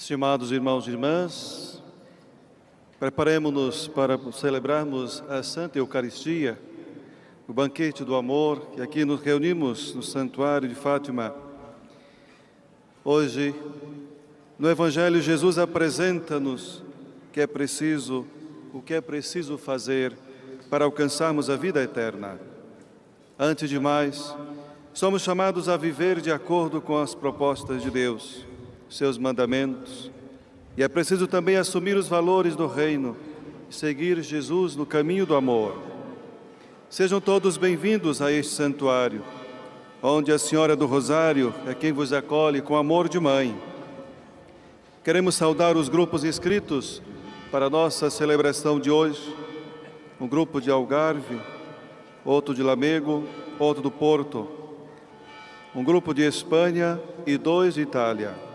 Estimados irmãos e irmãs, preparemos-nos para celebrarmos a Santa Eucaristia, o banquete do amor, que aqui nos reunimos no Santuário de Fátima. Hoje, no Evangelho, Jesus apresenta-nos o que é preciso fazer para alcançarmos a vida eterna. Antes de mais, somos chamados a viver de acordo com as propostas de Deus, seus mandamentos, e é preciso também assumir os valores do reino e seguir Jesus no caminho do amor. Sejam todos bem-vindos a este santuário, onde a Senhora do Rosário é quem vos acolhe com amor de mãe. Queremos saudar os grupos inscritos para a nossa celebração de hoje, um grupo de Algarve, outro de Lamego, outro do Porto, um grupo de Espanha e 2 de Itália.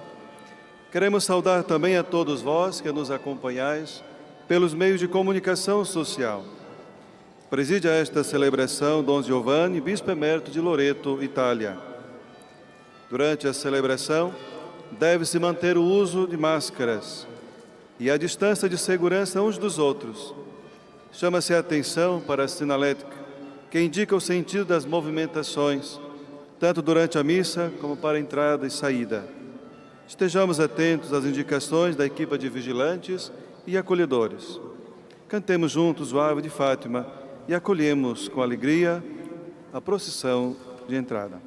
Queremos saudar também a todos vós que nos acompanhais pelos meios de comunicação social. Preside a esta celebração Dom Giovanni, Bispo Emérito de Loreto, Itália. Durante a celebração, deve-se manter o uso de máscaras e a distância de segurança uns dos outros. Chama-se a atenção para a sinalética, que indica o sentido das movimentações, tanto durante a missa como para a entrada e saída. Estejamos atentos às indicações da equipa de vigilantes e acolhedores. Cantemos juntos o Ave de Fátima e acolhemos com alegria a procissão de entrada.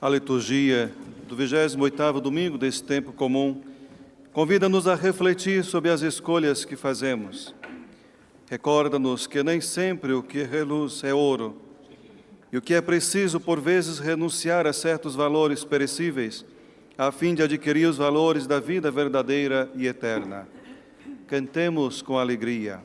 A liturgia do 28º domingo desse tempo comum convida-nos a refletir sobre as escolhas que fazemos. Recorda-nos que nem sempre o que reluz é ouro e o que é preciso, por vezes, renunciar a certos valores perecíveis a fim de adquirir os valores da vida verdadeira e eterna. Cantemos com alegria.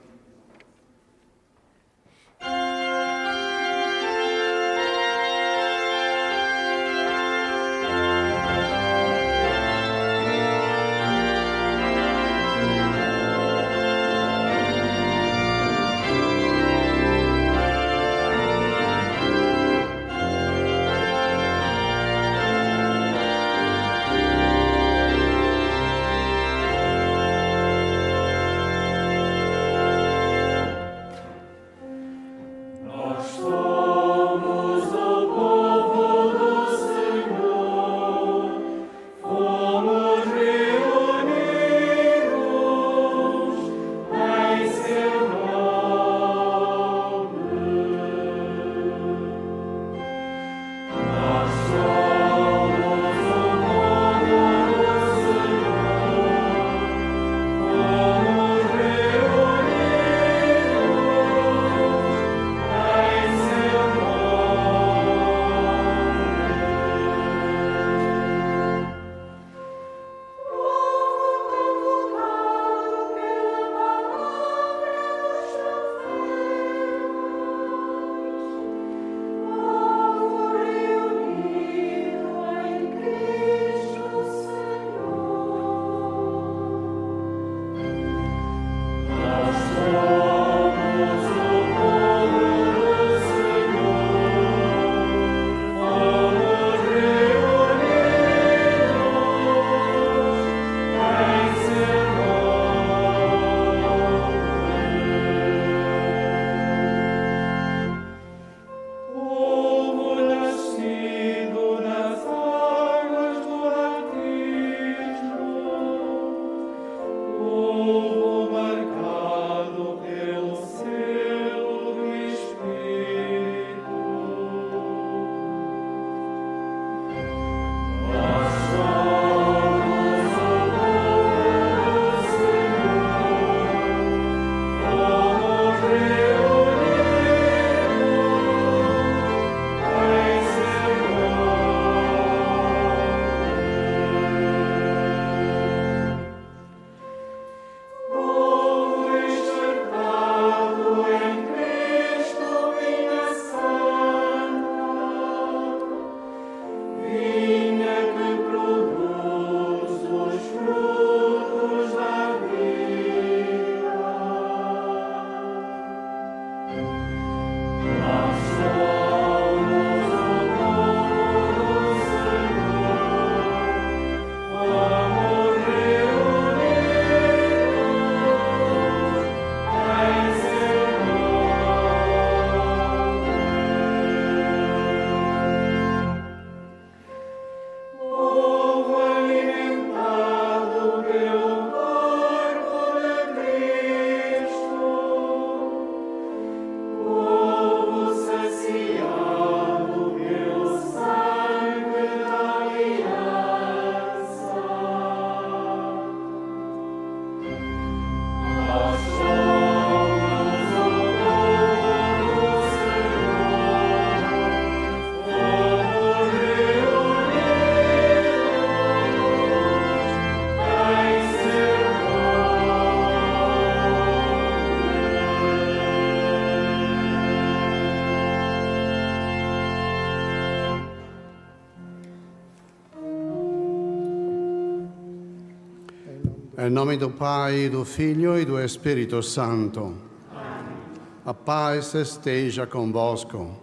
Em nome do Pai, do Filho e do Espírito Santo. Amém. A paz esteja convosco.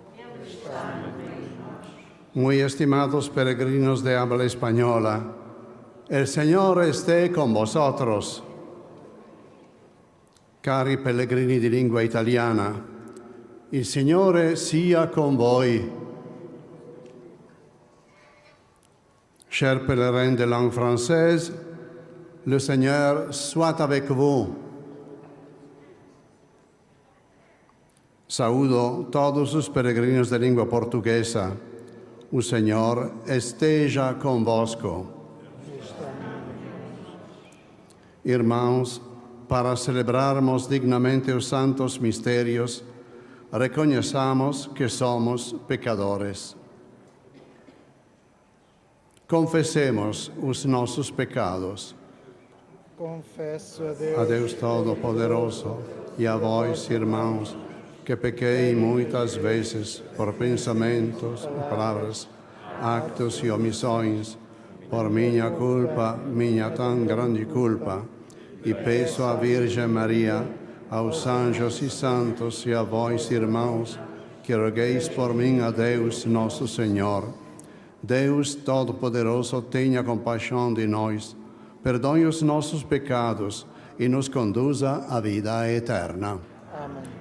Muy estimados peregrinos de habla española, el Señor esté con vosotros. Cari pellegrini di lingua italiana, il Signore sia con voi. Chers pèlerins de langue française, le Seigneur soit avec vous. Saúdo todos os peregrinos de língua portuguesa. O Senhor esteja convosco. Irmãos, para celebrarmos dignamente os santos mistérios, reconheçamos que somos pecadores. Confessemos os nossos pecados. Confesso A Deus Todo-Poderoso e a vós, irmãos, que pequei muitas vezes por pensamentos, palavras, actos e omissões, por minha culpa, minha tão grande culpa, e peço à Virgem Maria, aos anjos e santos e a vós, irmãos, que rogueis por mim a Deus, nosso Senhor. Deus Todo-Poderoso, tenha compaixão de nós, perdoe os nossos pecados e nos conduza à vida eterna. Amém.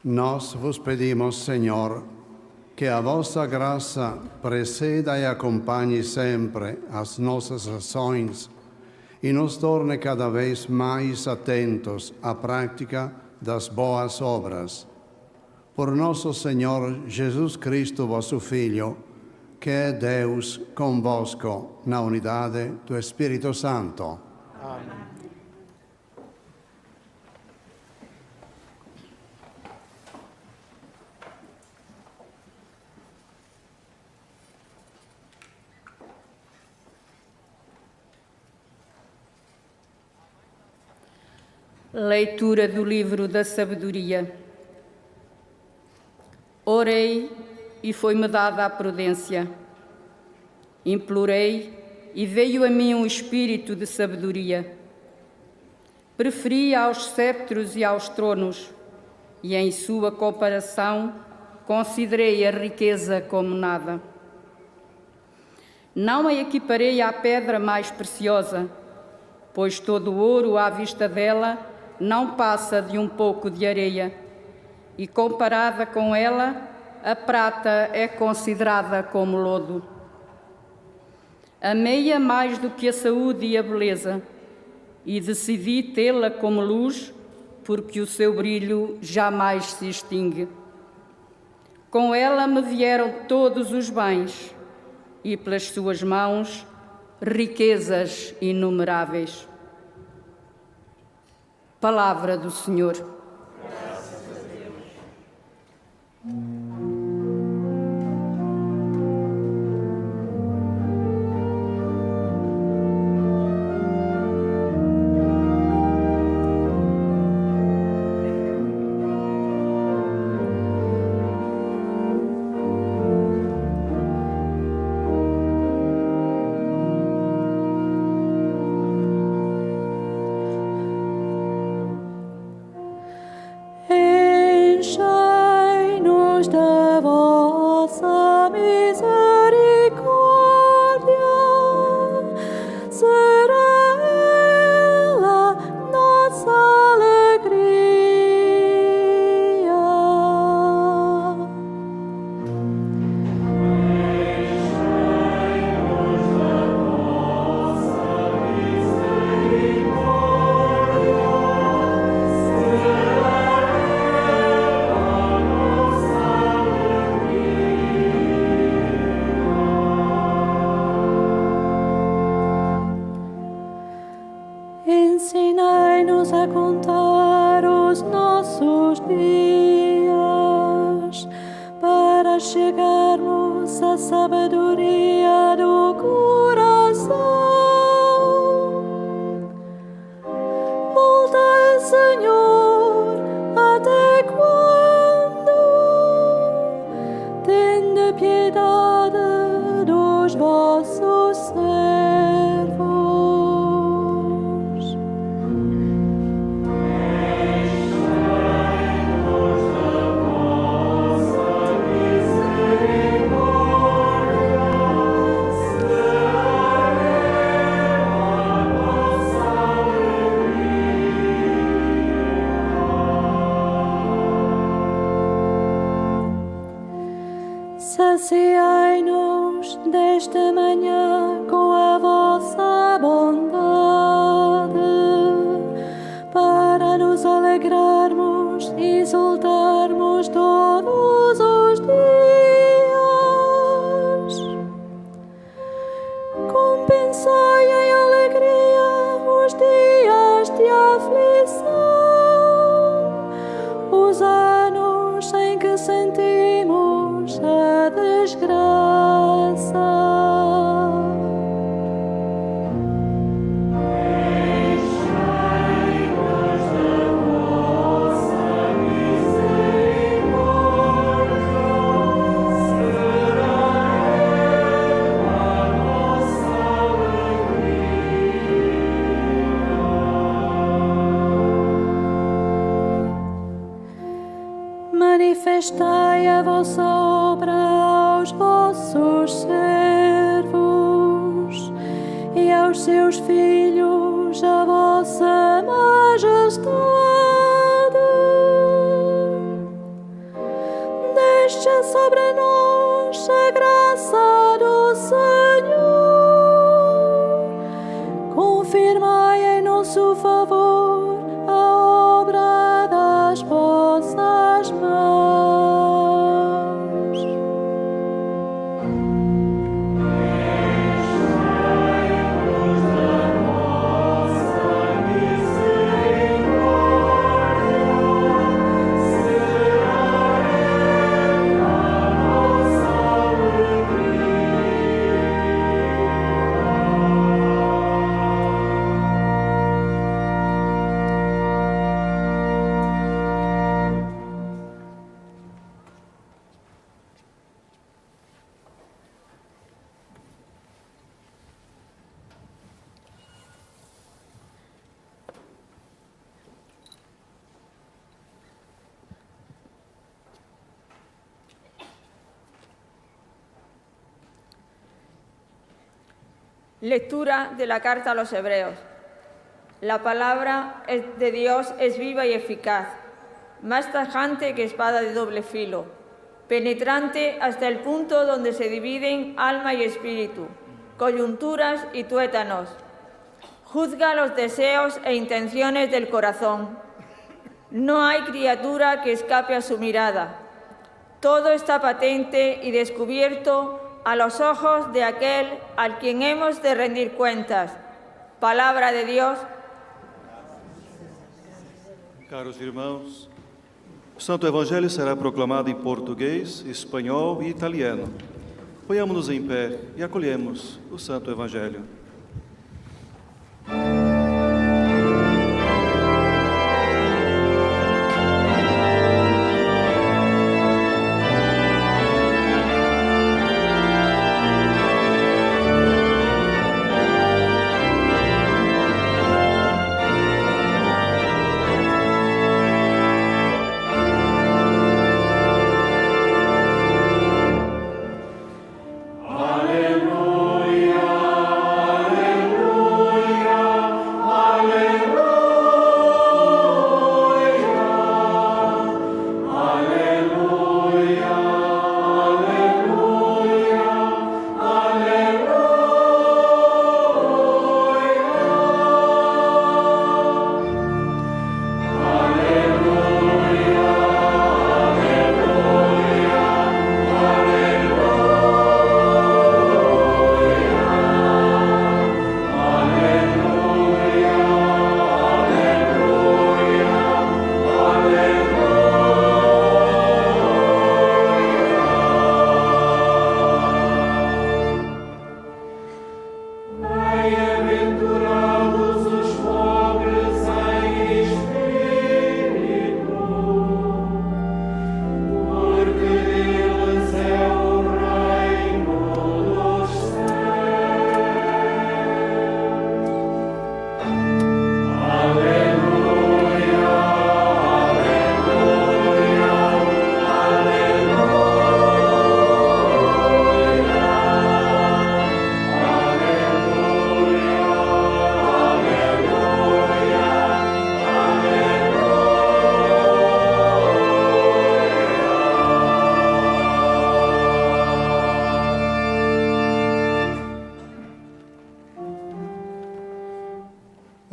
Nós vos pedimos, Senhor, que a vossa graça preceda e acompanhe sempre as nossas ações e nos torne cada vez mais atentos à prática das boas obras. Por nosso Senhor Jesus Cristo, vosso Filho, que é Deus convosco na unidade do Espírito Santo. Amém. Leitura do livro da sabedoria. Orei e foi-me dada a prudência. Implorei e veio a mim um espírito de sabedoria. Preferi aos cetros e aos tronos, e em sua comparação considerei a riqueza como nada. Não a equiparei à pedra mais preciosa, pois todo o ouro à vista dela não passa de um pouco de areia, e comparada com ela, a prata é considerada como lodo. Amei-a mais do que a saúde e a beleza, e decidi tê-la como luz, porque o seu brilho jamais se extingue. Com ela me vieram todos os bens, e pelas suas mãos riquezas inumeráveis. Palavra do Senhor. Graças a Deus. Ensinai-nos a contar os nossos dias, para chegarmos à sabedoria do coração. Voltai, Senhor, até quando? Tende piedade dos vossos servos. Saciai-nos desta manhã com a vossa bondade, para nos alegrarmos e exultarmos todos os dias. Compensai em alegria os dias de aflição, os anos em que sentimos a desgraça. Enchei-nos da vossa misericórdia, será ela a nossa alegria. Manifestai a vossa obra aos vossos servos e aos seus filhos a vossa majestade. Lectura de la carta a los Hebreos. La palabra de Dios es viva y eficaz, más tajante que espada de doble filo, penetrante hasta el punto donde se dividen alma y espíritu, coyunturas y tuétanos. Juzga los deseos e intenciones del corazón. No hay criatura que escape a su mirada. Todo está patente y descubierto a los ojos de aquel al quien hemos de rendir cuentas. Palabra de Dios. Caros irmãos, o Santo Evangelho será proclamado em português, espanhol e italiano. Ponhamos-nos em pé e acolhemos o Santo Evangelho.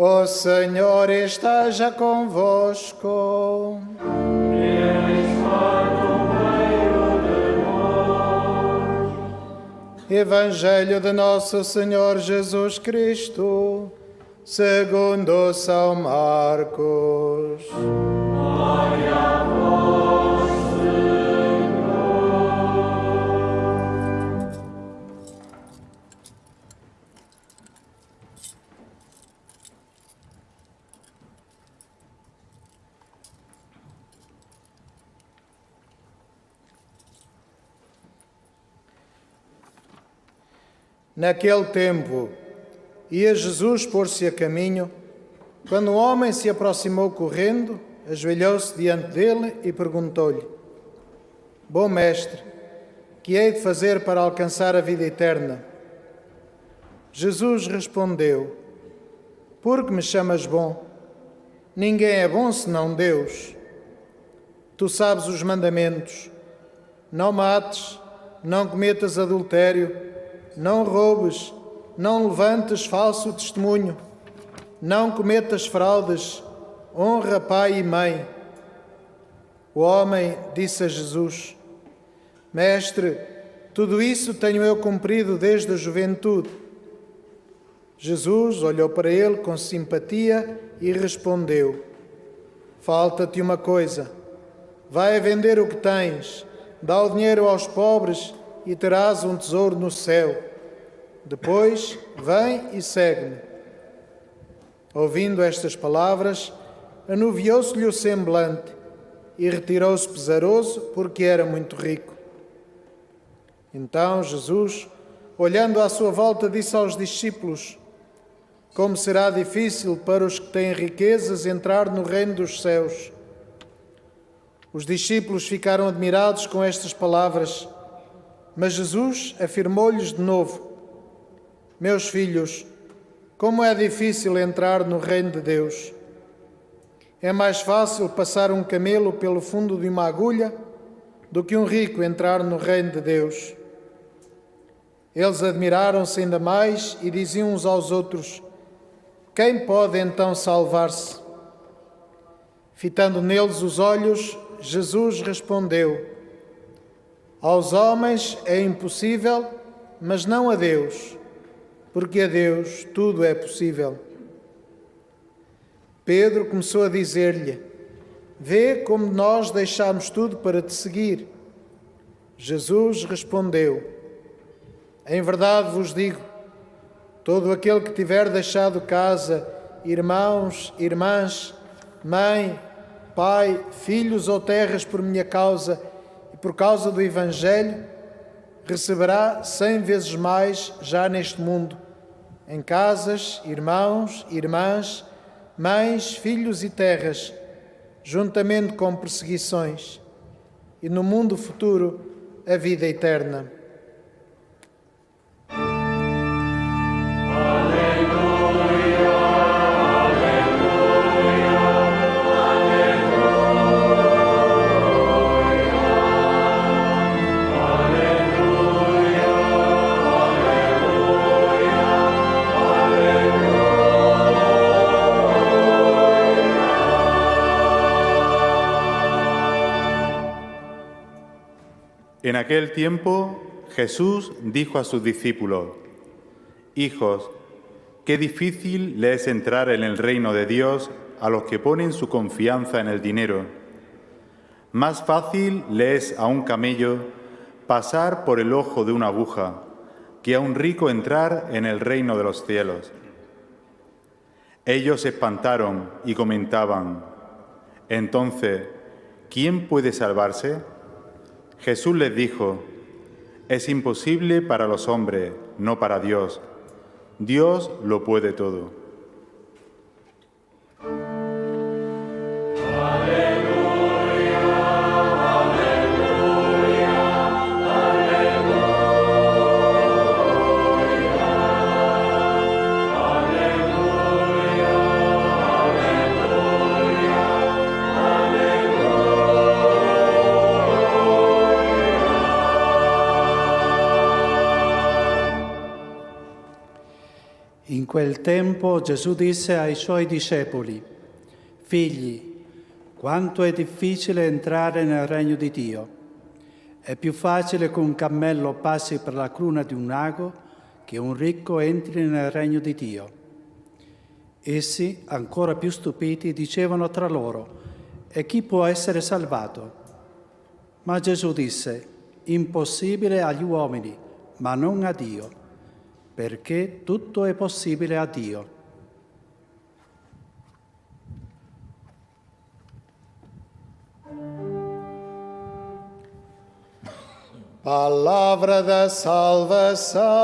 O Senhor esteja convosco. Evangelho de Nosso Senhor Jesus Cristo, segundo São Marcos. Glória a vós, Senhor. Naquele tempo, ia Jesus pôr-se a caminho, quando um homem se aproximou correndo, ajoelhou-se diante dele e perguntou-lhe: Bom mestre, que hei de fazer para alcançar a vida eterna? Jesus respondeu: Por que me chamas bom? Ninguém é bom senão Deus. Tu sabes os mandamentos: não mates, não cometas adultério, não roubes, não levantes falso testemunho, não cometas fraudes, honra pai e mãe. O homem disse a Jesus: Mestre, Tudo isso tenho eu cumprido desde a juventude. Jesus olhou para ele com simpatia e respondeu: falta-te uma coisa. Vai a vender o que tens, dá o dinheiro aos pobres e terás um tesouro no céu. Depois, vem e segue-me. Ouvindo estas palavras, anuviou-se-lhe o semblante e retirou-se pesaroso, porque era muito rico. Então Jesus, olhando à sua volta, disse aos discípulos: como será difícil para os que têm riquezas entrar no reino dos céus. Os discípulos ficaram admirados com estas palavras, mas Jesus afirmou-lhes de novo: meus filhos, como é difícil entrar no reino de Deus. É mais fácil passar um camelo pelo fundo de uma agulha do que um rico entrar no reino de Deus. Eles admiraram-se ainda mais e diziam uns aos outros: quem pode então salvar-se? Fitando neles os olhos, Jesus respondeu: aos homens é impossível, mas não a Deus, porque a Deus tudo é possível. Pedro começou a dizer-lhe: vê como nós deixámos tudo para te seguir. Jesus respondeu: em verdade vos digo, todo aquele que tiver deixado casa, irmãos, irmãs, mãe, pai, filhos ou terras por minha causa e por causa do Evangelho, receberá 100 vezes mais já neste mundo, em casas, irmãos, irmãs, mães, filhos e terras, juntamente com perseguições, e no mundo futuro a vida eterna. En aquel tiempo Jesús dijo a sus discípulos: hijos, qué difícil le es entrar en el reino de Dios a los que ponen su confianza en el dinero. Más fácil le es a un camello pasar por el ojo de una aguja que a un rico entrar en el reino de los cielos. Ellos se espantaron y comentaban: entonces, ¿quién puede salvarse? Jesús les dijo: es imposible para los hombres, no para Dios. Dios lo puede todo. In quel tempo Gesù disse ai suoi discepoli: figli, quanto è difficile entrare nel regno di Dio. È più facile che un cammello passi per la cruna di un ago che un ricco entri nel regno di Dio. Essi, ancora più stupiti, dicevano tra loro: e chi può essere salvato? Ma Gesù disse: impossibile agli uomini, ma non a Dio, perché tutto è possibile a Dio. Palavra da salvação.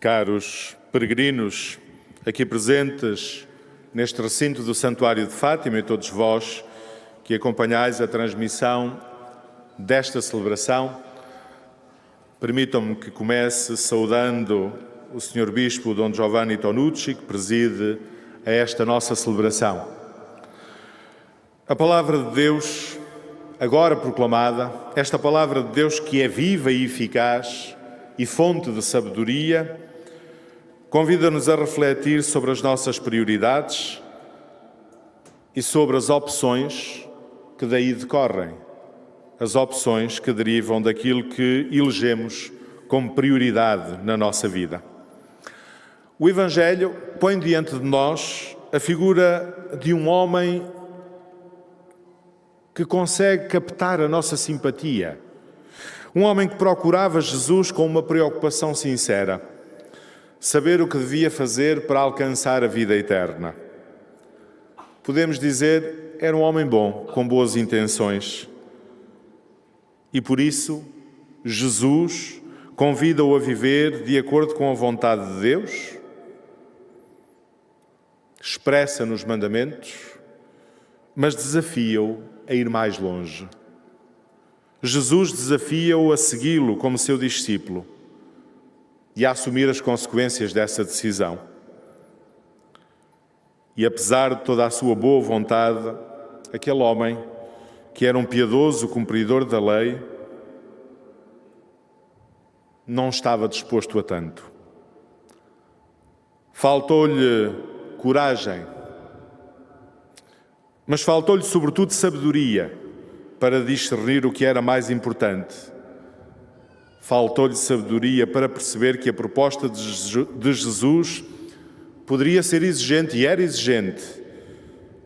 Caros peregrinos aqui presentes neste recinto do Santuário de Fátima e todos vós que acompanhais a transmissão desta celebração, permitam-me que comece saudando o Sr. Bispo Dom Giovanni Tonucci, que preside a esta nossa celebração. A palavra de Deus, agora proclamada, esta palavra de Deus que é viva e eficaz e fonte de sabedoria, convida-nos a refletir sobre as nossas prioridades e sobre as opções que daí decorrem, as opções que derivam daquilo que elegemos como prioridade na nossa vida. O Evangelho põe diante de nós a figura de um homem que consegue captar a nossa simpatia. Um homem que procurava Jesus com uma preocupação sincera, saber o que devia fazer para alcançar a vida eterna. Podemos dizer, era um homem bom, com boas intenções. E por isso, Jesus convida-o a viver de acordo com a vontade de Deus, expressa nos mandamentos, mas desafia-o a ir mais longe. Jesus desafia-o a segui-lo como seu discípulo e a assumir as consequências dessa decisão. E apesar de toda a sua boa vontade, aquele homem, que era um piedoso cumpridor da lei, não estava disposto a tanto. Faltou-lhe coragem, mas faltou-lhe sobretudo sabedoria para discernir o que era mais importante. Faltou-lhe sabedoria para perceber que a proposta de Jesus poderia ser exigente e era exigente,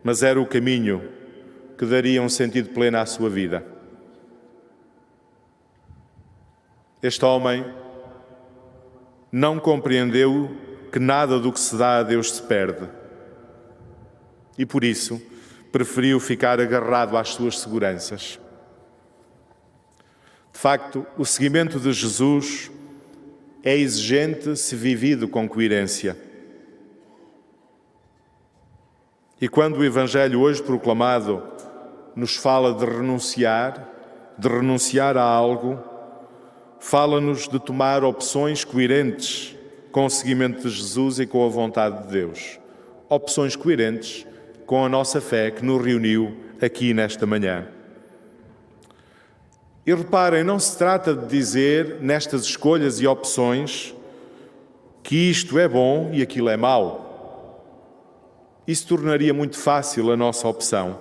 mas era o caminho que daria um sentido pleno à sua vida. Este homem não compreendeu que nada do que se dá a Deus se perde e, por isso, preferiu ficar agarrado às suas seguranças. De facto, o seguimento de Jesus é exigente se vivido com coerência. E quando o Evangelho hoje proclamado nos fala de renunciar a algo, fala-nos de tomar opções coerentes com o seguimento de Jesus e com a vontade de Deus. Opções coerentes com a nossa fé que nos reuniu aqui nesta manhã. E reparem, não se trata de dizer nestas escolhas e opções que isto é bom e aquilo é mau. Isso tornaria muito fácil a nossa opção.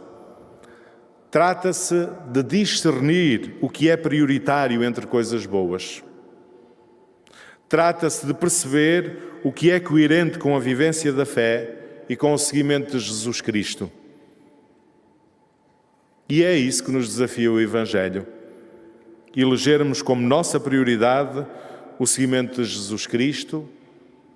Trata-se de discernir o que é prioritário entre coisas boas. Trata-se de perceber o que é coerente com a vivência da fé e com o seguimento de Jesus Cristo. E é isso que nos desafia o Evangelho. Elegermos como nossa prioridade o seguimento de Jesus Cristo,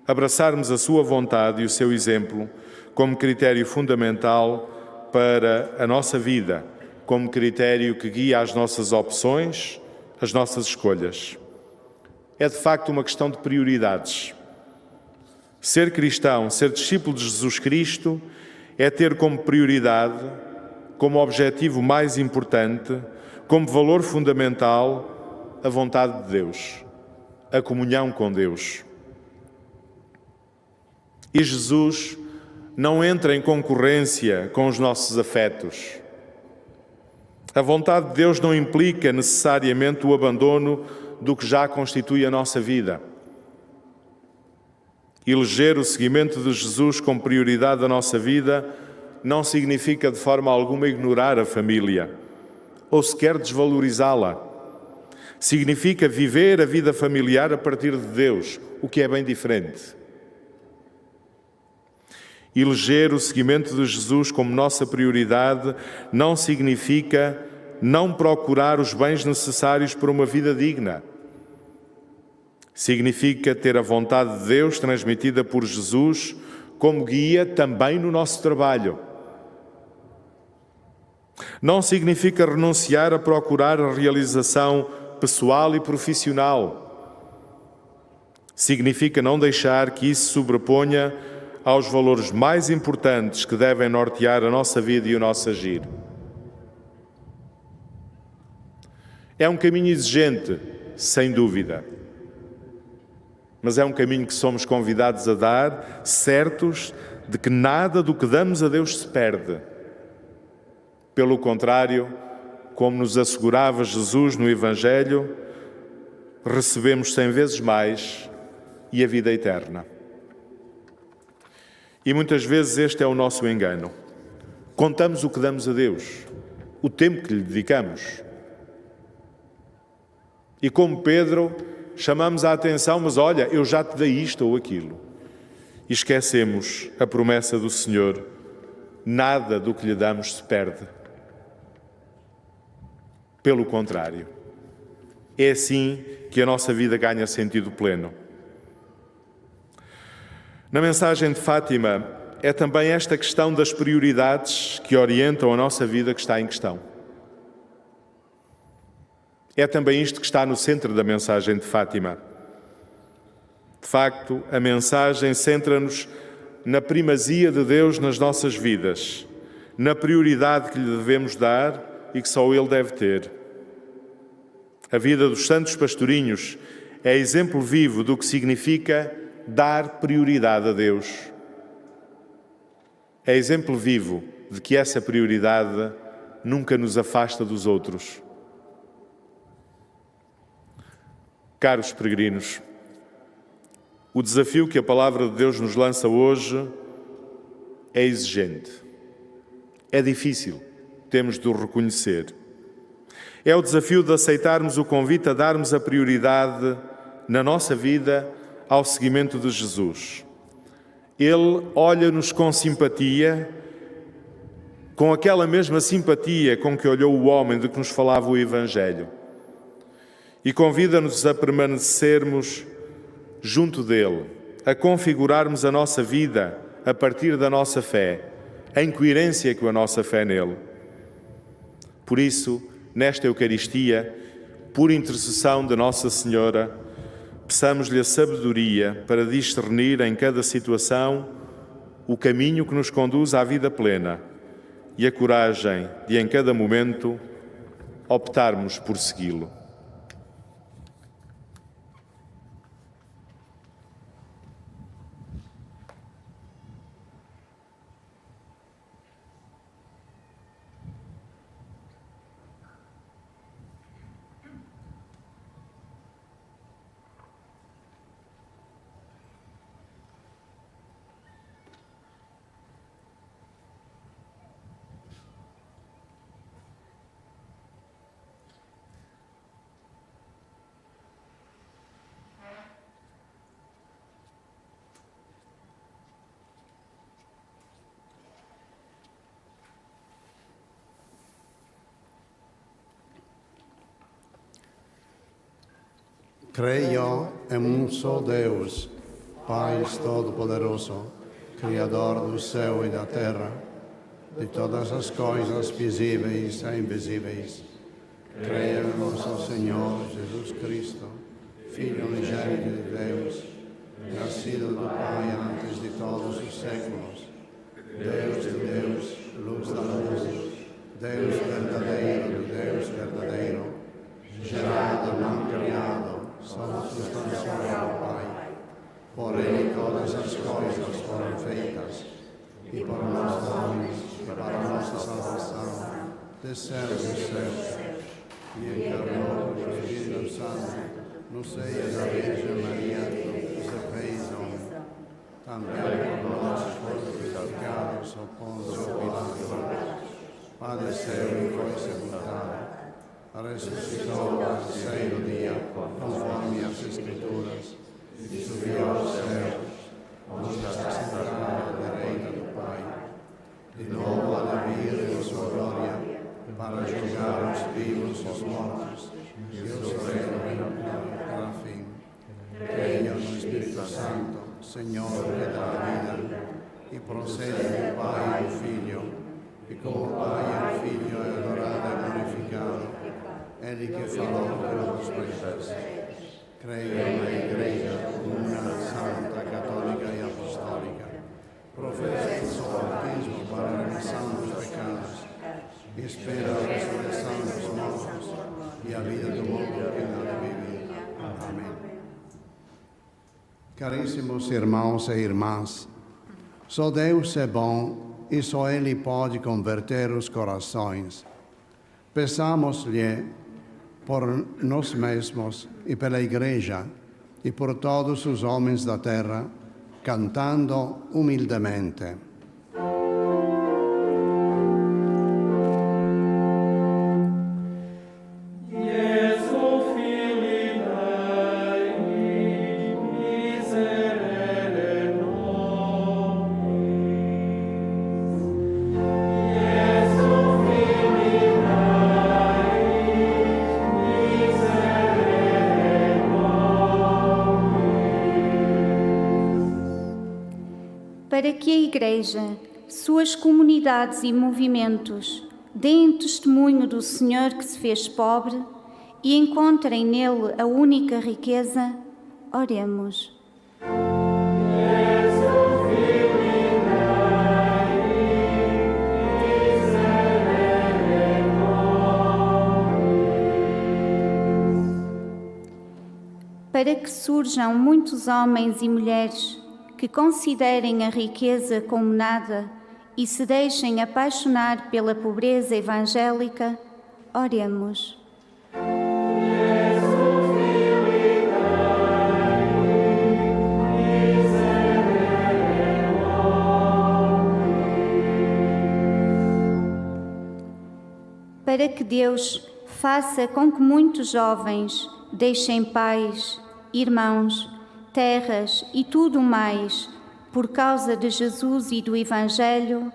abraçarmos a sua vontade e o seu exemplo como critério fundamental para a nossa vida, como critério que guia as nossas opções, as nossas escolhas. É de facto uma questão de prioridades. Ser cristão, ser discípulo de Jesus Cristo, é ter como prioridade, como objetivo mais importante, como valor fundamental, a vontade de Deus, a comunhão com Deus. E Jesus não entra em concorrência com os nossos afetos. A vontade de Deus não implica necessariamente o abandono do que já constitui a nossa vida. Eleger o seguimento de Jesus como prioridade da nossa vida não significa de forma alguma ignorar a família ou sequer desvalorizá-la. Significa viver a vida familiar a partir de Deus, o que é bem diferente. Eleger o seguimento de Jesus como nossa prioridade não significa não procurar os bens necessários para uma vida digna. Significa ter a vontade de Deus transmitida por Jesus como guia também no nosso trabalho. Não significa renunciar a procurar a realização pessoal e profissional. Significa não deixar que isso se sobreponha aos valores mais importantes que devem nortear a nossa vida e o nosso agir. É um caminho exigente, sem dúvida. mas é um caminho que somos convidados a dar, certos de que nada do que damos a Deus se perde. Pelo contrário, como nos assegurava Jesus no Evangelho, recebemos 100 vezes mais e a vida eterna. E muitas vezes este é o nosso engano. Contamos o que damos a Deus, o tempo que lhe dedicamos. E como Pedro, chamamos a atenção, mas olha, eu já te dei isto ou aquilo. E esquecemos a promessa do Senhor, nada do que lhe damos se perde. Pelo contrário, é assim que a nossa vida ganha sentido pleno. Na mensagem de Fátima, é também esta questão das prioridades que orientam a nossa vida que está em questão. É também isto que está no centro da mensagem de Fátima. De facto, a mensagem centra-nos na primazia de Deus nas nossas vidas, na prioridade que lhe devemos dar e que só Ele deve ter. A vida dos santos pastorinhos é exemplo vivo do que significa dar prioridade a Deus. É exemplo vivo de que essa prioridade nunca nos afasta dos outros. Caros peregrinos, o desafio que a Palavra de Deus nos lança hoje é exigente. É difícil, temos de o reconhecer. É o desafio de aceitarmos o convite a darmos a prioridade na nossa vida ao seguimento de Jesus. Ele olha-nos com simpatia, com aquela mesma simpatia com que olhou o homem de que nos falava o Evangelho, e convida-nos a permanecermos junto dele, a configurarmos a nossa vida a partir da nossa fé, em coerência com a nossa fé nele. Por isso, nesta Eucaristia, por intercessão de Nossa Senhora, peçamos-lhe a sabedoria para discernir em cada situação o caminho que nos conduz à vida plena e a coragem de, em cada momento, optarmos por segui-lo. Creio em um só Deus, Pai Todo-Poderoso, Criador do céu e da terra, de todas as coisas visíveis e invisíveis. Creio em nosso Senhor Jesus Cristo, Filho unigênito de Deus, nascido do Pai antes de todos os séculos, Deus de Deus, luz da luz, Deus verdadeiro de Deus verdadeiro, gerado, não criado, substancial ao Pai. Por Ele todas as coisas foram feitas, e por nós homens, e para a nossa salvação, desceu dos céus, e encarnou o Espírito Santo, no seio da Virgem Maria, se fez homem. Também por nós foi crucificado sob Pôncio Pilatos, padeceu e foi sepultado. Ressuscitou ao terceiro dia, conforme as Escrituras, e subiu aos céus, onde está sentado à direita do Pai. De novo há de vir em sua glória, para julgar os vivos e os mortos, e o seu reino terá fim. Creio no Espírito Santo, Senhor que dá a vida, e procede do Pai e do Filho, e como o Pai e o Filho é adorado e glorificado, Ele que falou pelos profetas. Creio na Igreja, una, santa, católica e apostólica. Profetizo o batismo para a remissão dos pecados. Espero a ressurreição dos mortos e a vida do mundo que não vive. Amém. Caríssimos irmãos e irmãs, só Deus é bom e só Ele pode converter os corações. Peçamos-lhe por nós mesmos e pela Igreja e por todos os homens da terra, cantando humildemente. Para que a Igreja, suas comunidades e movimentos deem testemunho do Senhor que se fez pobre e encontrem nele a única riqueza, oremos. Para que surjam muitos homens e mulheres que considerem a riqueza como nada e se deixem apaixonar pela pobreza evangélica, oremos. Para que Deus faça com que muitos jovens deixem pais, irmãos, terras e tudo mais, por causa de Jesus e do Evangelho,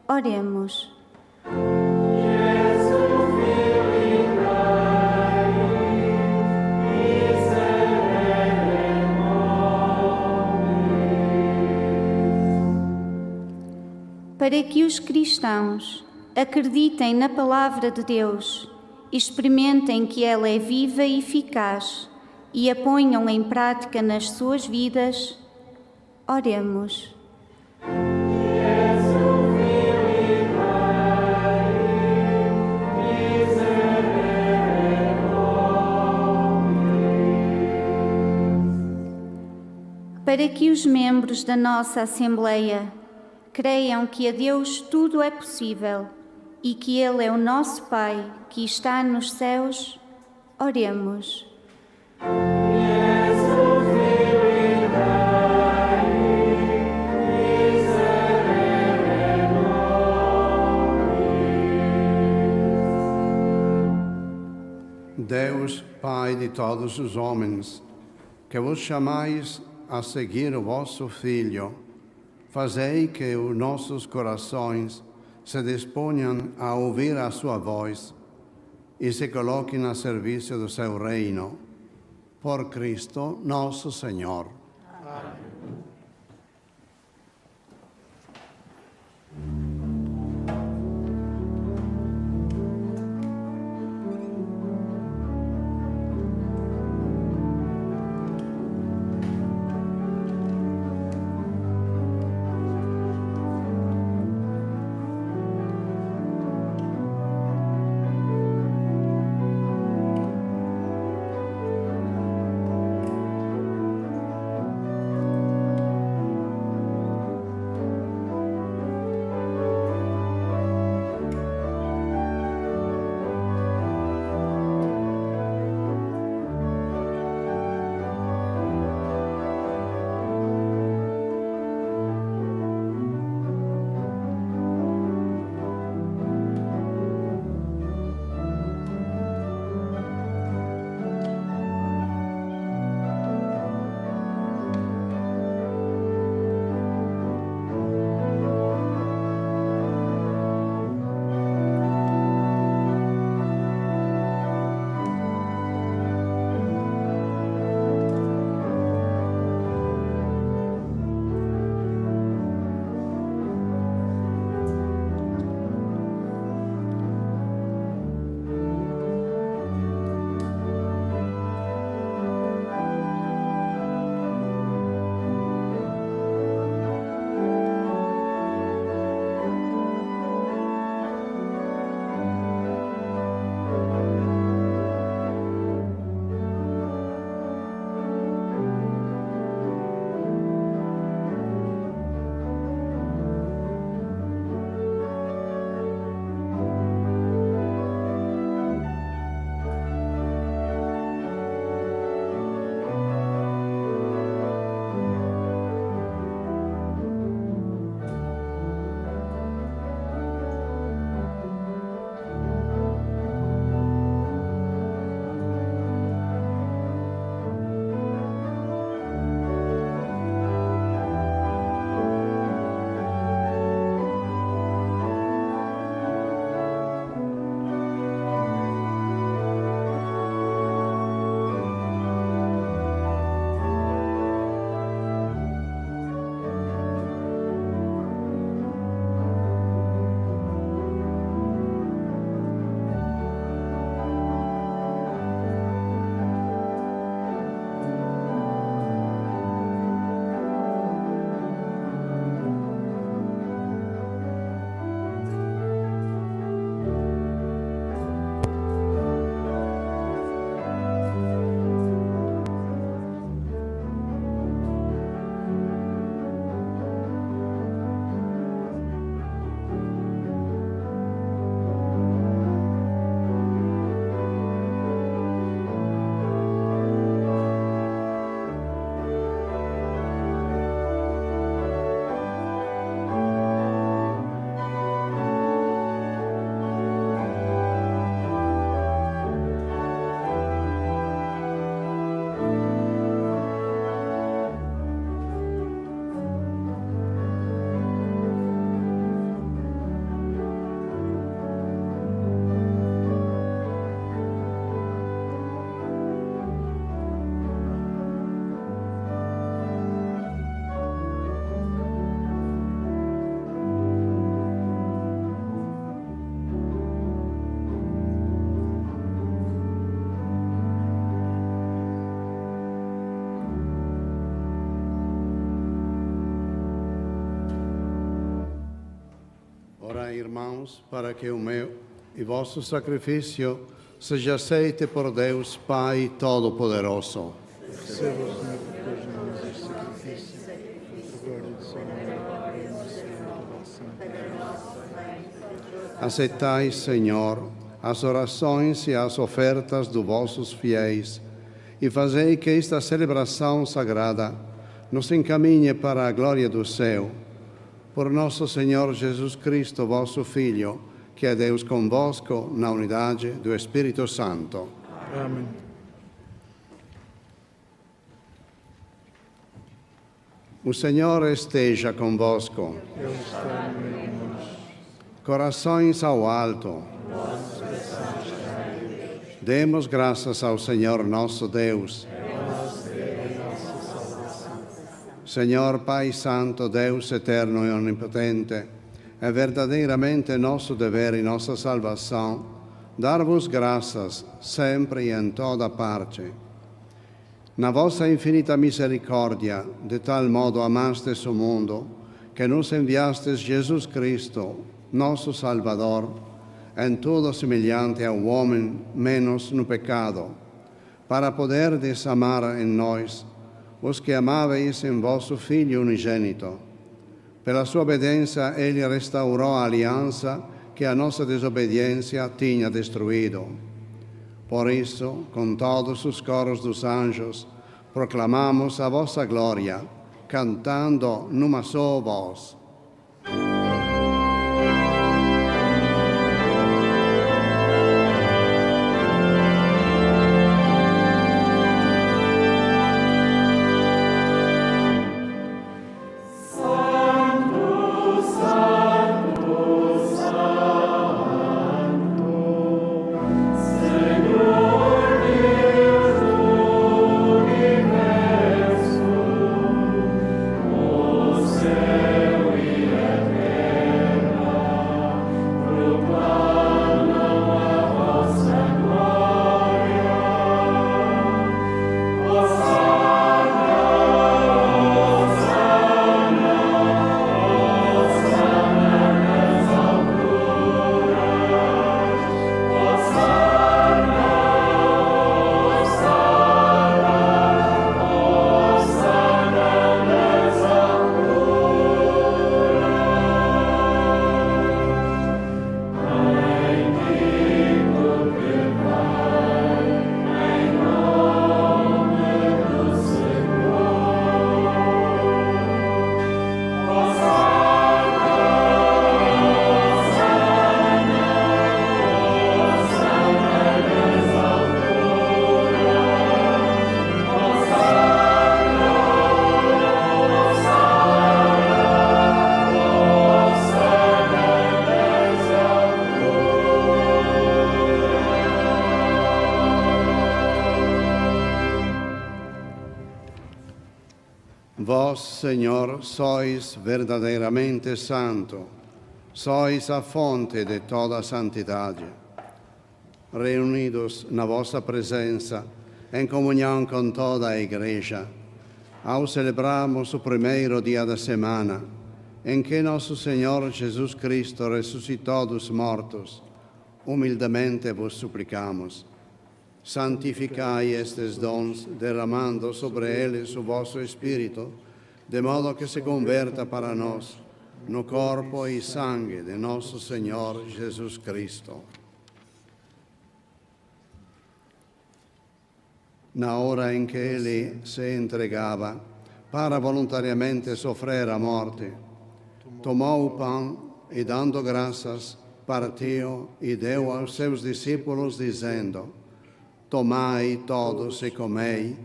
oremos. Para que os cristãos acreditem na Palavra de Deus, experimentem que ela é viva e eficaz, e a ponham em prática nas suas vidas, oremos. Para que os membros da nossa Assembleia creiam que a Deus tudo é possível e que Ele é o nosso Pai que está nos céus, oremos. Deus, Pai de todos os homens, que vos chamais a seguir o vosso Filho, fazei que os nossos corações se disponham a ouvir a sua voz e se coloquem a serviço do seu reino. Por Cristo nosso Senhor. Amém. irmãos, para que o meu e vosso sacrifício seja aceito por Deus Pai Todo-Poderoso. Aceitai, Senhor, as orações e as ofertas dos vossos fiéis e fazei que esta celebração sagrada nos encaminhe para a glória do céu. Por nosso Senhor Jesus Cristo, vosso Filho, que é Deus convosco na unidade do Espírito Santo. Amém. O Senhor esteja convosco. Corações ao alto. Demos graças ao Senhor nosso Deus. Senhor Pai Santo, Deus eterno e onipotente, é verdadeiramente nosso dever e nossa salvação dar-vos graças sempre e em toda parte. Na vossa infinita misericórdia, de tal modo amastes o mundo, que nos enviastes Jesus Cristo, nosso Salvador, em tudo semelhante ao homem, menos no pecado, para poderdes amar em nós os que amáveis em vosso Filho unigênito. Pela sua obediência, ele restaurou a aliança que a nossa desobediência tinha destruído. Por isso, com todos os coros dos anjos, proclamamos a vossa glória, cantando numa só voz. Vós, Senhor, sois verdadeiramente santo, sois a fonte de toda a santidade. Reunidos na vossa presença, em comunhão com toda a Igreja, ao celebrarmos o primeiro dia da semana, em que nosso Senhor Jesus Cristo ressuscitou dos mortos, humildemente vos suplicamos. Santificai estes dons, derramando sobre eles o vosso Espírito, de modo que se converta para nós no corpo e sangue de nosso Senhor Jesus Cristo. Na hora em que ele se entregava para voluntariamente sofrer a morte, tomou o pão e, dando graças, partiu e deu aos seus discípulos, dizendo: Tomai todos e comei,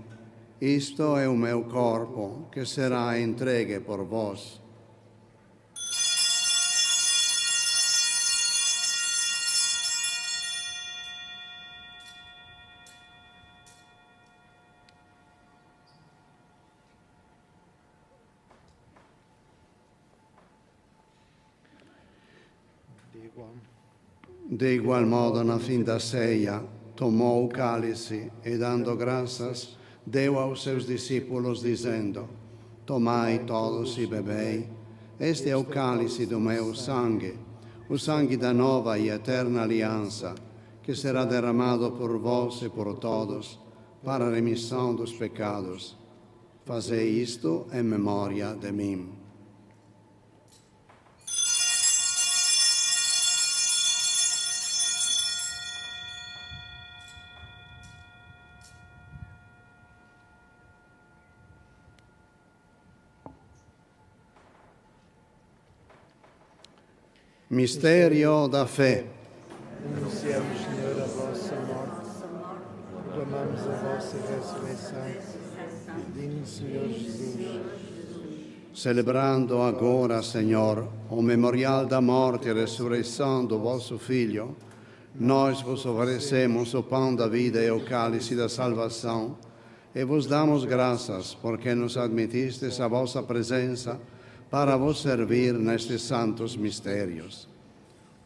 isto é o meu corpo, que será entregue por vós. De igual modo, na fim da ceia, tomou o cálice e, dando graças, deu aos seus discípulos, dizendo: Tomai todos e bebei, este é o cálice do meu sangue, o sangue da nova e eterna aliança, que será derramado por vós e por todos, para a remissão dos pecados. Fazei isto em memória de mim. Mistério da fé. Anunciamos, Senhor, a vossa morte, proclamamos a vossa ressurreição. Digno Senhor Jesus. Celebrando agora, Senhor, o memorial da morte e ressurreição do vosso Filho, nós vos oferecemos o pão da vida e o cálice da salvação e vos damos graças porque nos admitistes a vossa presença para vos servir nestes santos mistérios.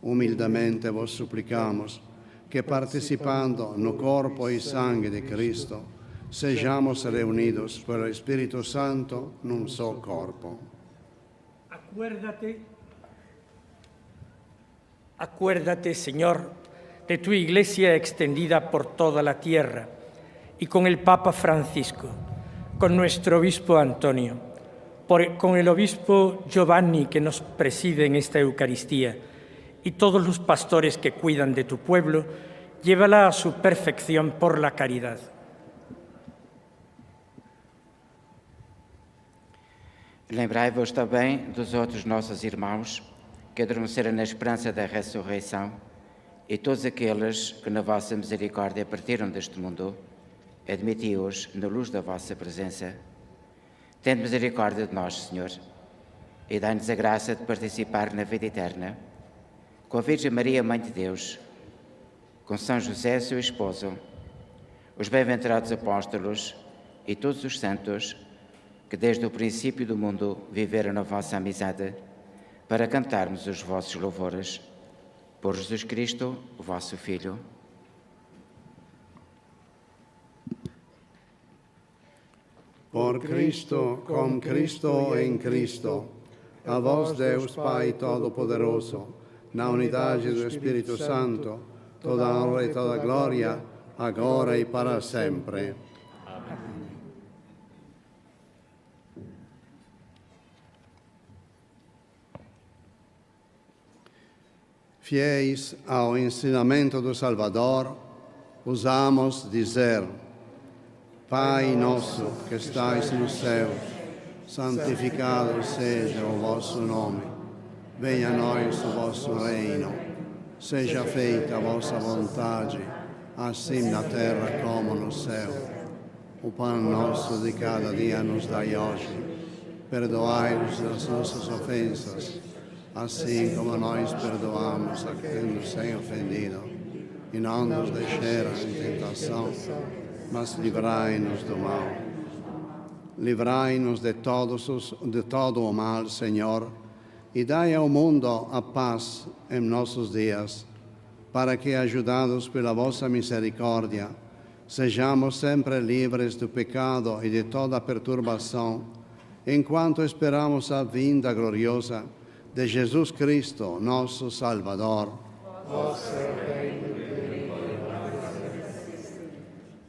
Humildemente vos suplicamos que, participando no corpo e sangue de Cristo, sejamos reunidos pelo Espírito Santo num só corpo. Acuérdate, Señor, de tu Iglesia extendida por toda la tierra y con el Papa Francisco, con nuestro obispo Antonio, con el obispo Giovanni que nos preside en esta Eucaristía y todos los pastores que cuidan de tu pueblo, llévala a su perfección por la caridad. Lembrai-vos também dos outros nossos irmãos que adormeceram na esperança da ressurreição e todos aqueles que na vossa misericórdia partiram deste mundo, admiti-os na luz da vossa presença. Tende misericórdia de nós, Senhor, e dai-nos a graça de participar na vida eterna, com a Virgem Maria, Mãe de Deus, com São José, seu esposo, os bem-aventurados apóstolos e todos os santos que desde o princípio do mundo viveram na vossa amizade, para cantarmos os vossos louvores. Por Jesus Cristo, o vosso Filho. Por Cristo, com Cristo e em Cristo, a vós, Deus Pai Todo-Poderoso, na unidade do Espírito Santo, toda a honra e toda a glória, agora e para sempre. Fiéis ao ensinamento do Salvador, usamos dizer: Pai nosso que estais nos céus, santificado seja o vosso nome. Venha a nós o vosso reino. Seja feita a vossa vontade, assim na terra como no céu. O pão nosso de cada dia nos dai hoje. Perdoai-nos as nossas ofensas, assim como nós perdoamos a quem nos tem ofendido. E não nos deixeis em tentação, mas livrai-nos do mal. Livrai-nos de todo o mal, Senhor, e dai ao mundo a paz em nossos dias, para que, ajudados pela vossa misericórdia, sejamos sempre livres do pecado e de toda perturbação, enquanto esperamos a vinda gloriosa de Jesus Cristo, nosso Salvador.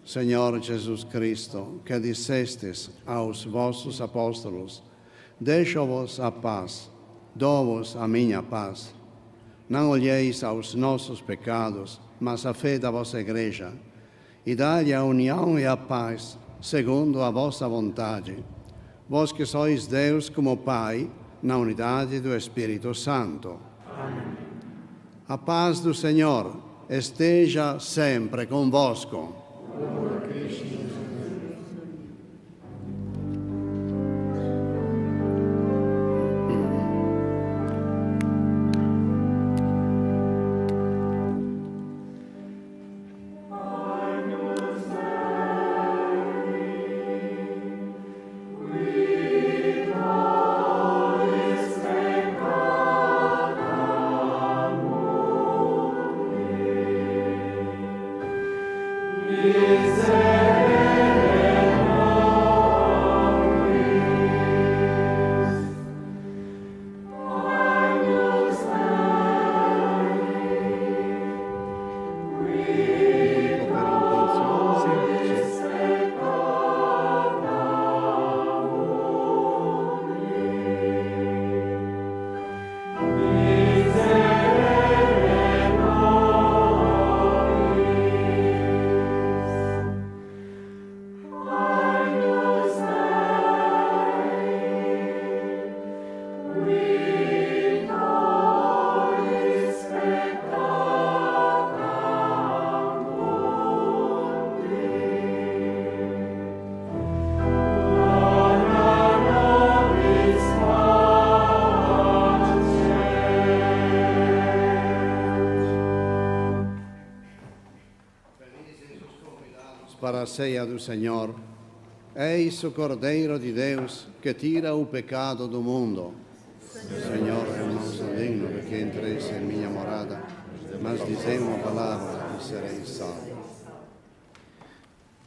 Senhor Jesus Cristo, que dissestes aos vossos apóstolos: deixo-vos a paz, dou-vos a minha paz. Não olheis aos nossos pecados, mas à fé da vossa Igreja, e dai-lhe a união e a paz, segundo a vossa vontade. Vós que sois Deus como Pai, na unidade do Espírito Santo. Amém. A paz do Senhor esteja sempre convosco. para a ceia do Senhor. Eis o Cordeiro de Deus que tira o pecado do mundo. Senhor, eu não sou digno de que entreis em minha morada, mas dizei uma palavra e serei salvo.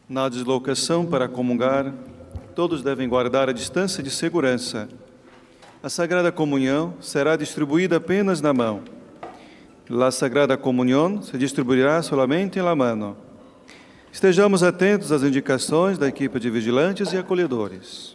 Na deslocação para comungar, todos devem guardar a distância de segurança. A Sagrada Comunhão será distribuída apenas na mão. La Sagrada Comunión se distribuirá solamente en la mano. Estejamos atentos às indicações da equipe de vigilantes e acolhedores.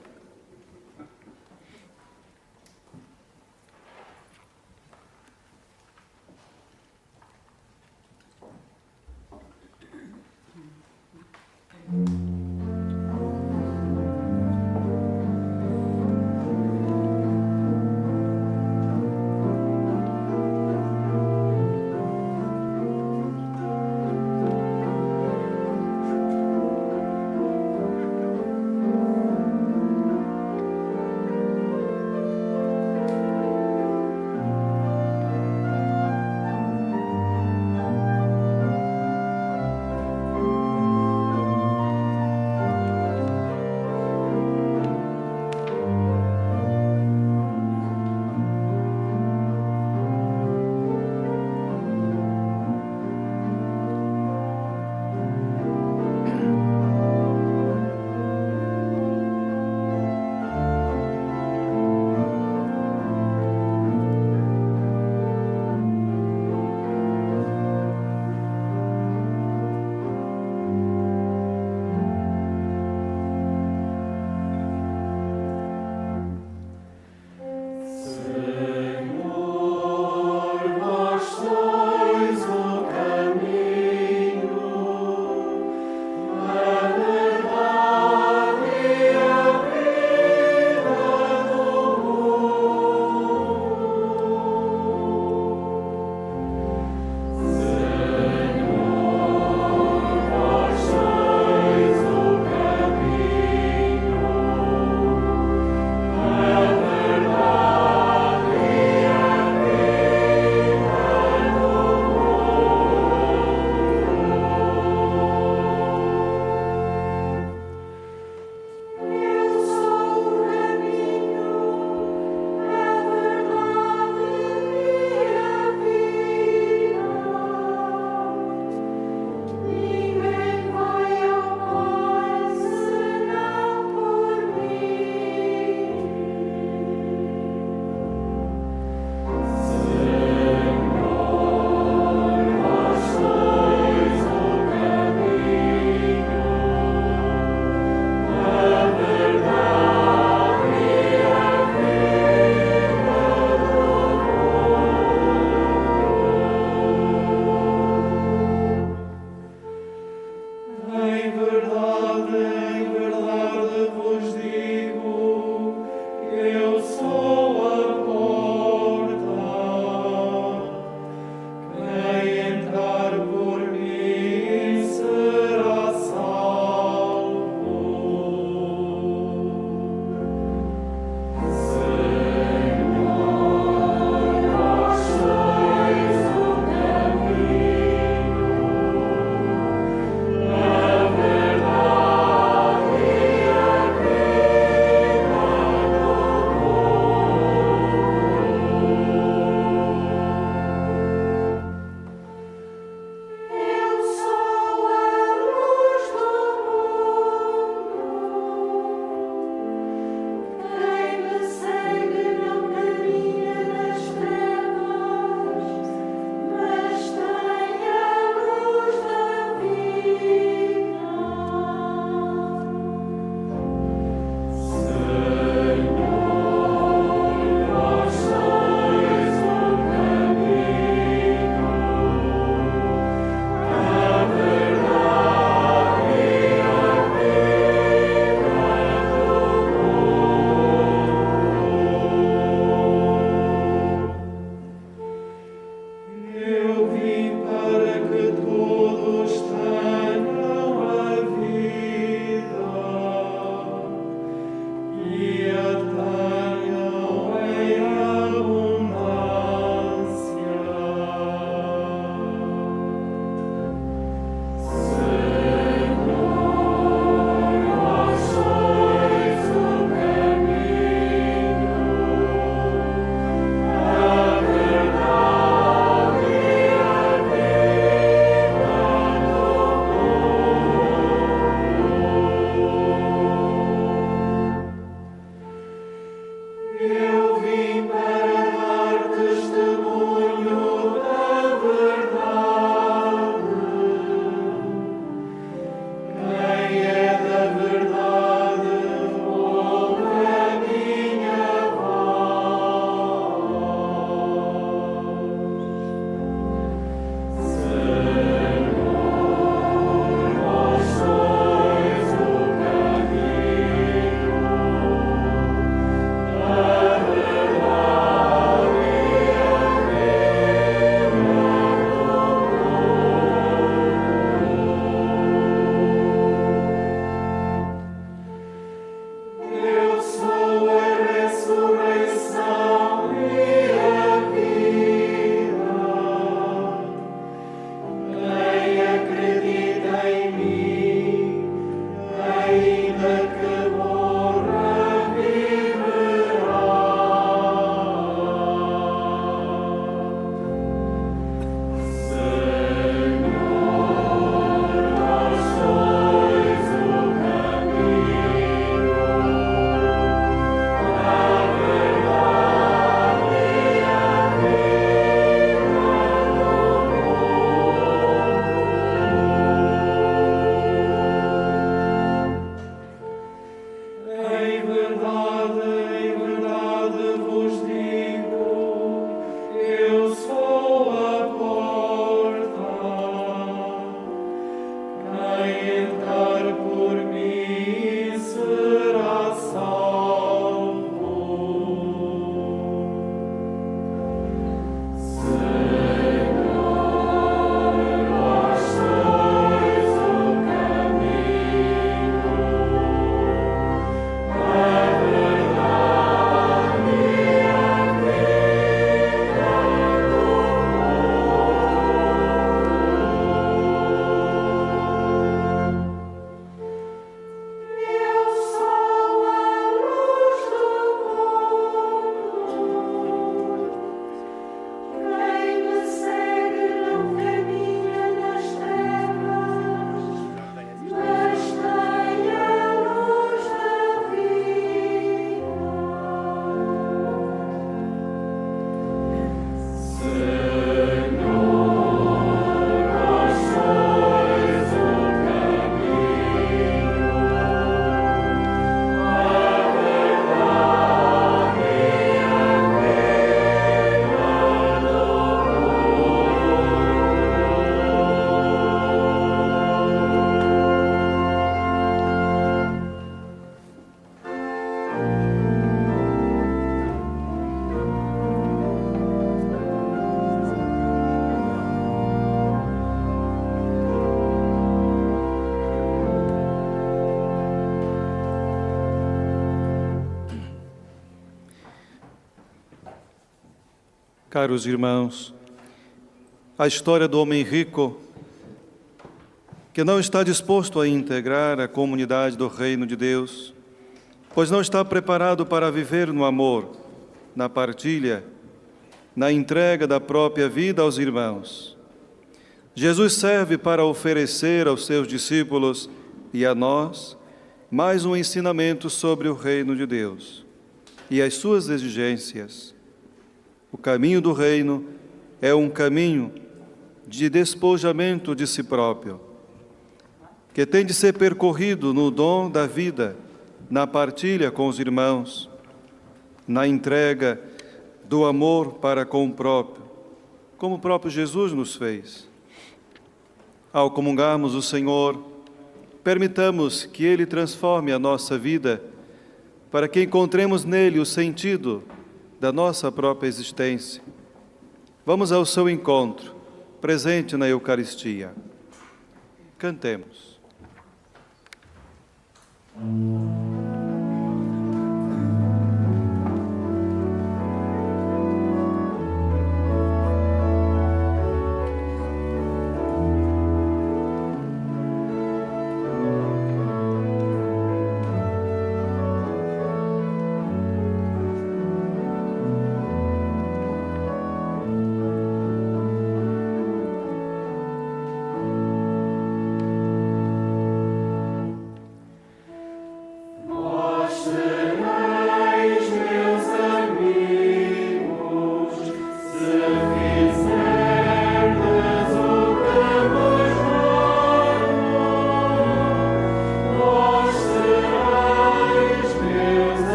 Caros irmãos, a história do homem rico que não está disposto a integrar a comunidade do reino de Deus, pois não está preparado para viver no amor, na partilha, na entrega da própria vida aos irmãos. Jesus serve para oferecer aos seus discípulos e a nós mais um ensinamento sobre o reino de Deus e as suas exigências. O caminho do reino é um caminho de despojamento de si próprio, que tem de ser percorrido no dom da vida, na partilha com os irmãos, na entrega do amor para com o próprio, como o próprio Jesus nos fez. Ao comungarmos o Senhor, permitamos que Ele transforme a nossa vida para que encontremos nele o sentido da nossa própria existência. Vamos ao seu encontro, presente na Eucaristia. Cantemos. Oh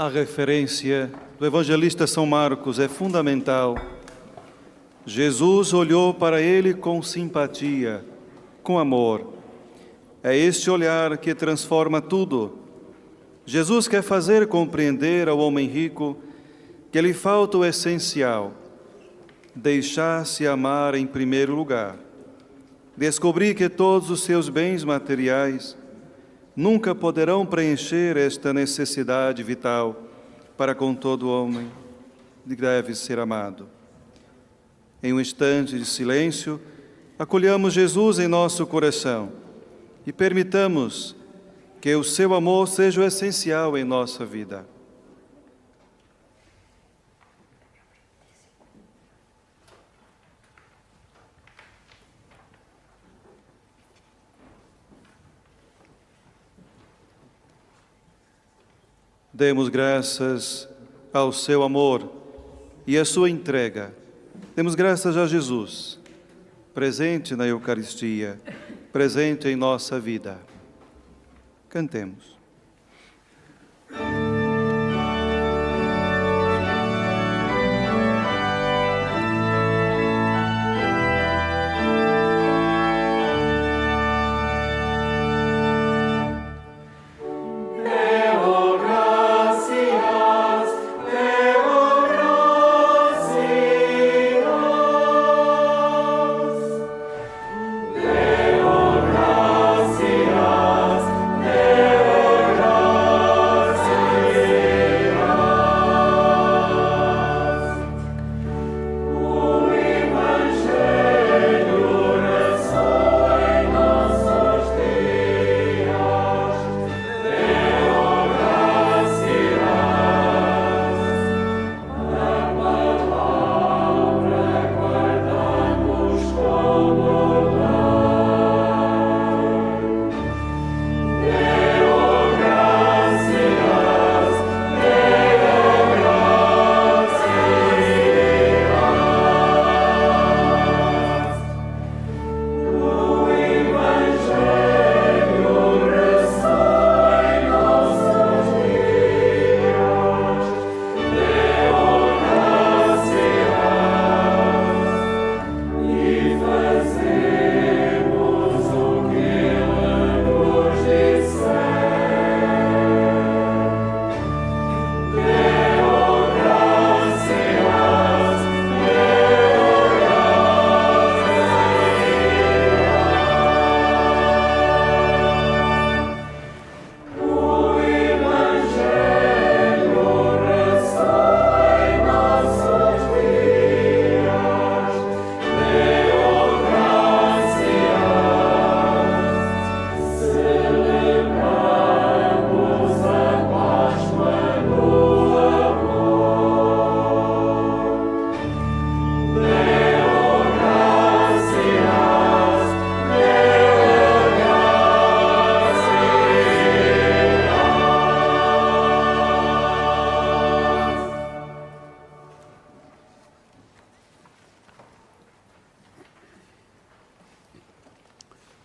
A referência do evangelista São Marcos é fundamental. Jesus olhou para ele com simpatia, com amor. É este olhar que transforma tudo. Jesus quer fazer compreender ao homem rico que lhe falta o essencial: deixar-se amar em primeiro lugar. Descobrir que todos os seus bens materiais nunca poderão preencher esta necessidade vital para com todo homem que deve ser amado. Em um instante de silêncio, acolhamos Jesus em nosso coração e permitamos que o seu amor seja o essencial em nossa vida. Demos graças ao seu amor e à sua entrega. Demos graças a Jesus, presente na Eucaristia, presente em nossa vida. Cantemos. Gracias,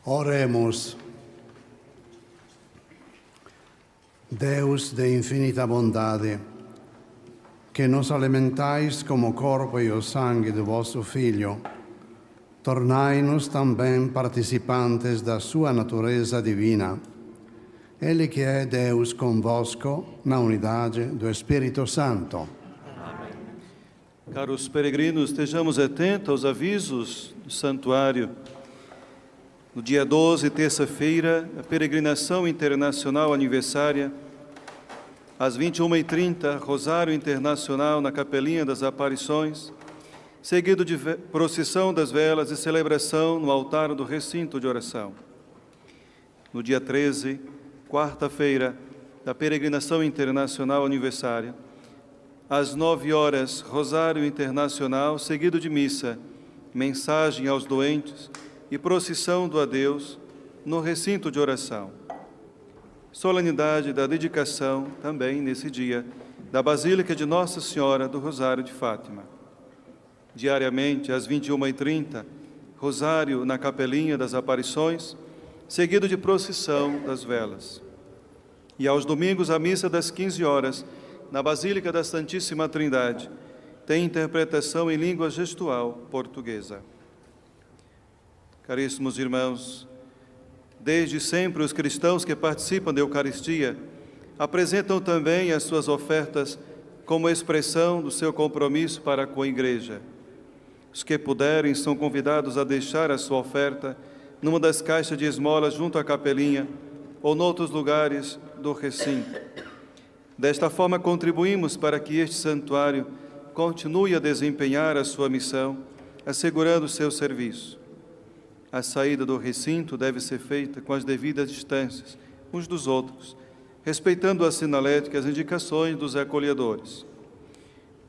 Oremos. Deus de infinita bondade, que nos alimentais como corpo e o sangue do vosso Filho, tornai-nos também participantes da sua natureza divina. Ele que é Deus convosco, na unidade do Espírito Santo. Caros peregrinos, estejamos atentos aos avisos do santuário. No dia 12, terça-feira, a peregrinação internacional aniversária, às 21h30, Rosário Internacional na Capelinha das Aparições, seguido de procissão das velas e celebração no altar do recinto de oração. No dia 13, quarta-feira, da peregrinação internacional aniversária, às 9 horas, Rosário Internacional, seguido de missa, mensagem aos doentes e procissão do adeus no recinto de oração. Solenidade da dedicação, também nesse dia, da Basílica de Nossa Senhora do Rosário de Fátima. Diariamente, às 21h30, Rosário na Capelinha das Aparições, seguido de procissão das velas. E aos domingos, a missa das 15 horas, na Basílica da Santíssima Trindade, tem interpretação em língua gestual portuguesa. Caríssimos irmãos, desde sempre os cristãos que participam da Eucaristia apresentam também as suas ofertas como expressão do seu compromisso para com a Igreja. Os que puderem são convidados a deixar a sua oferta numa das caixas de esmolas junto à capelinha ou noutros lugares do recinto. Desta forma, contribuímos para que este santuário continue a desempenhar a sua missão, assegurando o seu serviço. A saída do recinto deve ser feita com as devidas distâncias uns dos outros, respeitando a sinalética e as indicações dos acolhedores.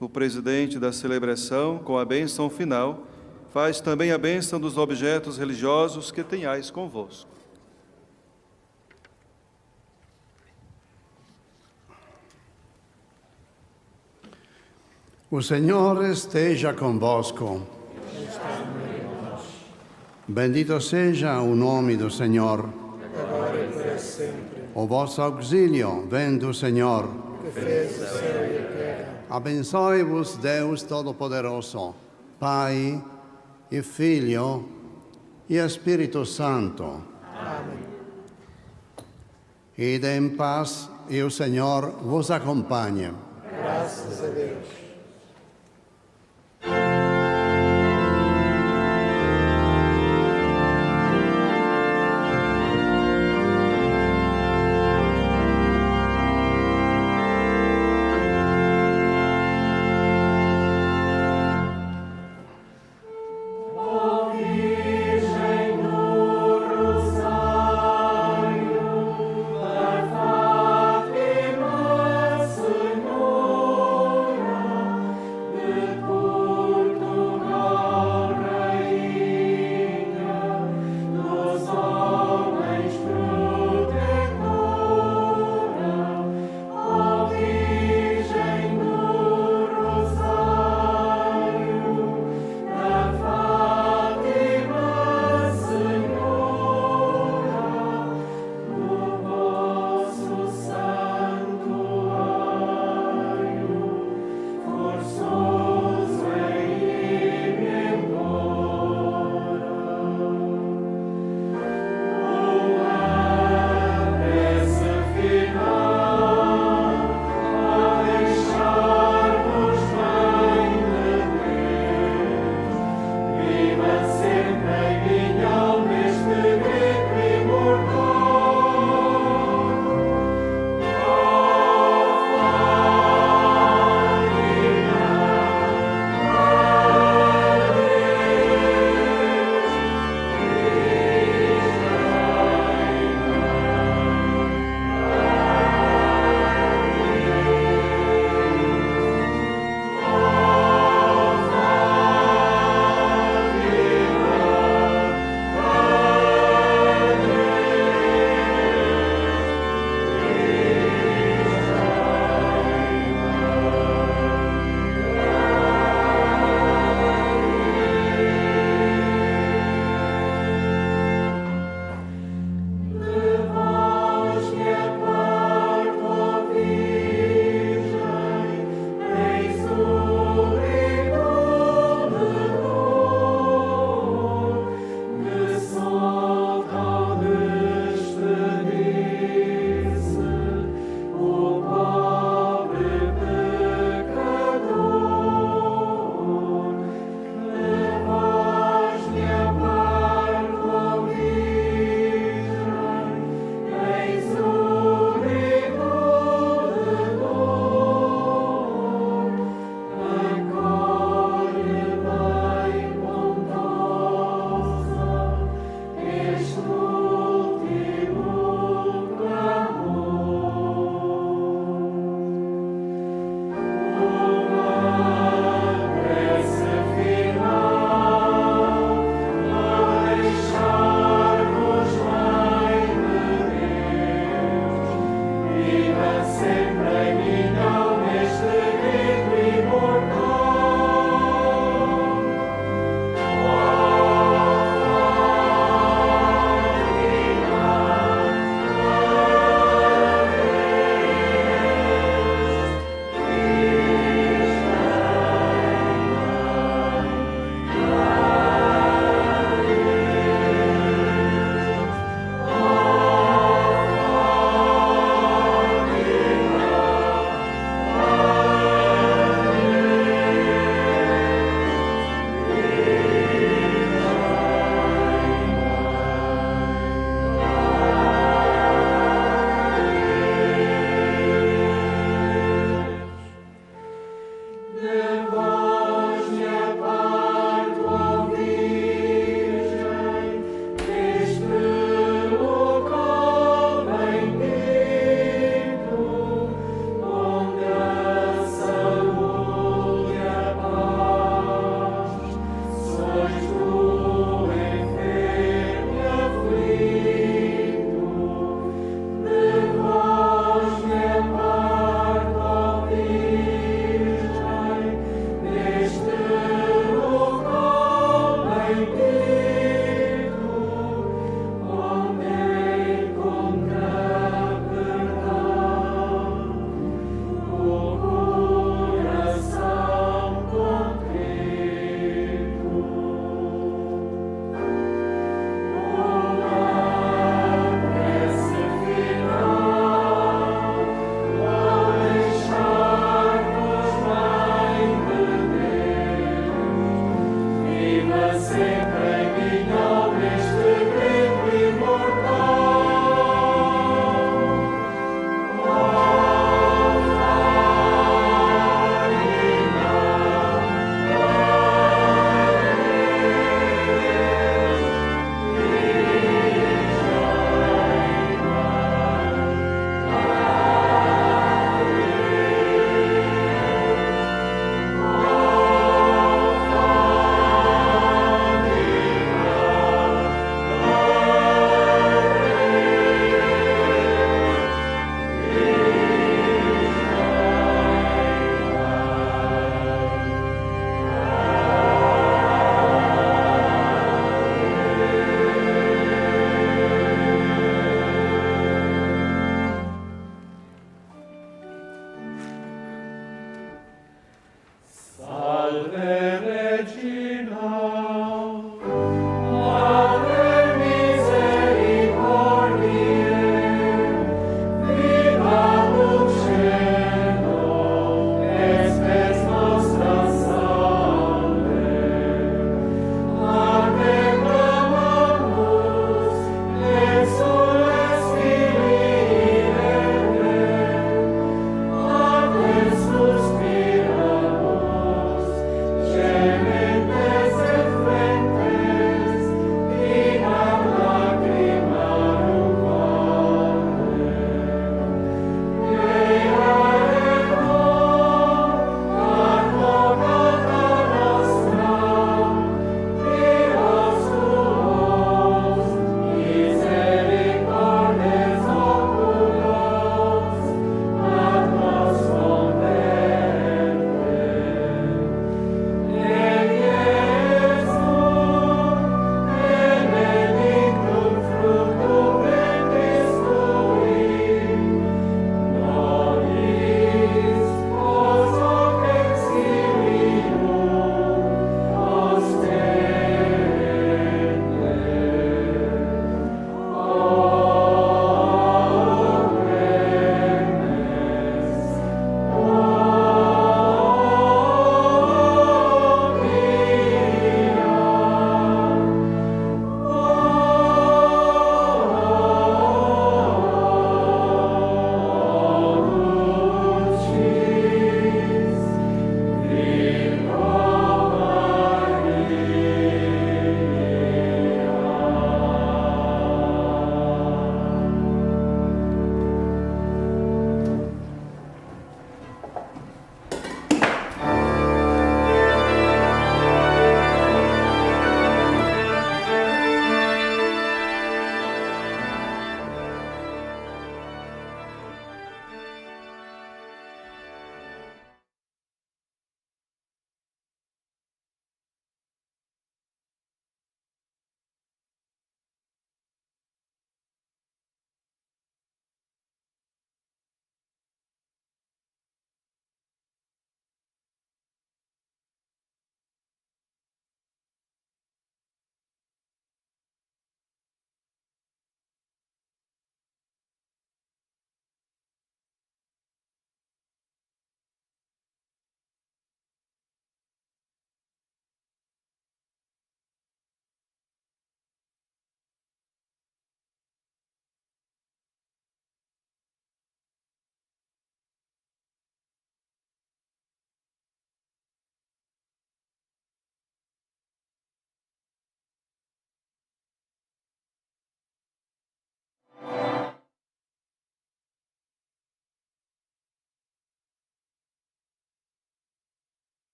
O presidente da celebração, com a bênção final, faz também a bênção dos objetos religiosos que tenhais convosco. O Senhor esteja convosco. Bendito seja o nome do Senhor. Agora e para sempre. O vosso auxílio vem do Senhor. Que fez o céu e a terra. Abençoe-vos Deus Todo-Poderoso, Pai e Filho e Espírito Santo. Amém. Ide em paz e o Senhor vos acompanhe. Graças a Deus.